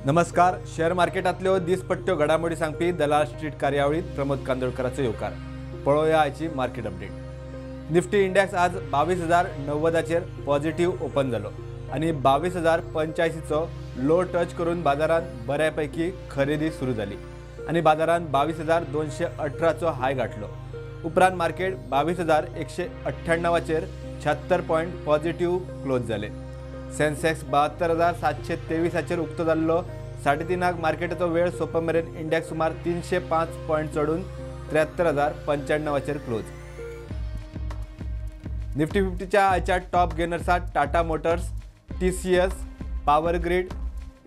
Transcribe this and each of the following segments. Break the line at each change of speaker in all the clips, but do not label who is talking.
नमस्कार. शेअर मार्केटातल्यो दिसपट्ट्यो घडामोडी सांगपी दलाल स्ट्रीट कार्यावळीत प्रमोद कांदोळकराचो येवकार. पळोवया आयची मार्केट अपडेट. निफ्टी इंडेक्स आज 22,090चेर पॉझिटिव्ह ओपन जालो आणि 22,085चो लो टच करून बाजारात बऱ्यापैकी खरेदी सुरू झाली आणि बाजारात 22,218चो हाय गाठलो. उपरांत मार्केट 22,198चेर 76 पॉइंट पॉझिटिव्ह क्लोज जाले. सेन्सेक्स 72,723चेर उक्तो जाल्लो. 3:30 मार्केटाचो वेळ सोंपा मेरेन इंडेक्स सुमार 305 पॉइंट चढून 73,095चेर क्लोज. निफ्टी 50च्या आयच्या टॉप गेनर्सात Tata Motors, TCS, Power Grid,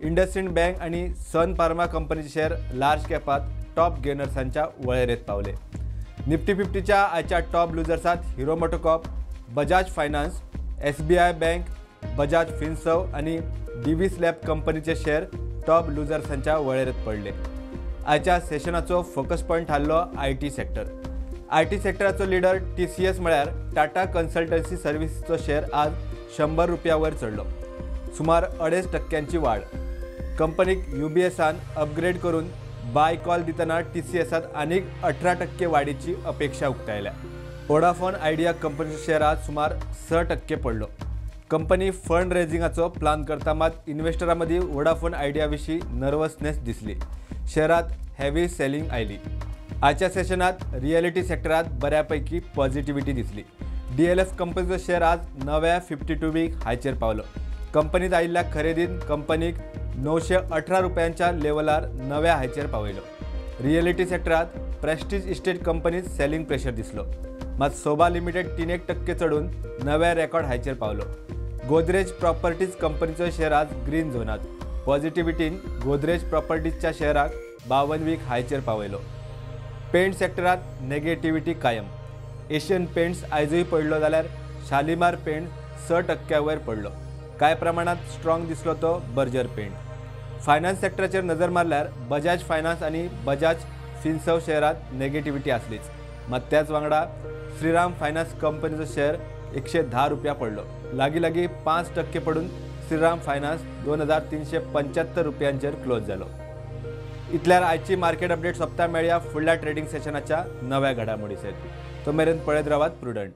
IndusInd bank आणि सन फार्मा कंपनीचे शेअर लार्ज कॅपात टॉप गेनर्सांच्या वळेरेंत पावले. निफ्टी 50च्या आयच्या टॉप लुजर्सात Hero MotoCorp, Bajaj Finance, SBI bank, Bajaj Finserv आणि DV स्लॅब कंपनीचे शेअर टॉप लुजर्सांच्या वळेरेंत पडले. आयच्या सेशनाचो फोकस पॉइंट थारलो IT सेक्टर. IT सेक्टराचो लीडर TCS म्हळ्यार टाटा कन्सल्टन्सी सर्व्हिसेसचो शेअर आज 100 रुपया वयर चढलो. सुमार 2.5% वाढ. कंपनीक UBSन अपग्रेड करून बाय कॉल दितना TCSत आनीक 18% वाडीची अपेक्षा उक्तायल्या. वोडाफोन आयडिया कंपनीचो शेअर आज सुमार 6% पडलो. कंपनी फंड रेजिंगाचो प्लान करता, मात इन्व्हेस्टरां मदीं वोडाफोन आयडिया विशीं नर्वसनेस दिसली. शेअरात हेवी सेलिंग आयली. आयच्या सेशनात रियलिटी सेक्टरात बऱ्यापैकी पॉझिटिव्हिटी दिसली. DLF कंपनीचो शेअर आज नव्या 52 वीक हायचेर पावलो. कंपनीत आयिल्ल्या खरेदीन कंपनीक 918 रुपयांच्या लेवलार नव्या हायचेर पावयलो. रियलिटी सेक्टरात प्रेस्टीज इस्टेट कंपनीत सेलिंग प्रेशर दिसलो, मात सोबा लिमिटेड 3% चढून नव्या रेकॉर्ड हायचेर पावलो. गोदरेज प्रॉपर्टीज कंपनीचो शेअर आज ग्रीन झोनात. पॉझिटिव्हिटीन गोदरेज प्रॉपर्टीजच्या शेअराक 52 वीक हायचेर पावयलो. पेंट सेक्टरात नेगेटिव्हिटी कायम. एशियन पेंट्स आयजूय पडलो जाल्यार शालिमार पेंट 6% वयर पडलो. कांय प्रमाणात स्ट्रॉंग दिसलो तो बर्जर पेंट. फायनान्स सेक्टराचेर नजर मारल्यार बजाज फायनान्स आणि बजाज फिन्सर्व शेअरात नेगेटिव्हिटी आसलीच, मात त्याच वांगडा श्रीराम फायनान्स कंपनीचो शेअर 110 रुपया पडलो. लागीं 5% पडून श्रीराम फायनान्स 2,375 रुपयांचेर क्लोज जालो. इतल्यार आयची मार्केट अपडेट सोंपता. मेळया फुडल्या ट्रेडिंग सेशनाच्या नव्या घडामोडी सयत. तो मेरेन पळयत रावात प्रुडंट.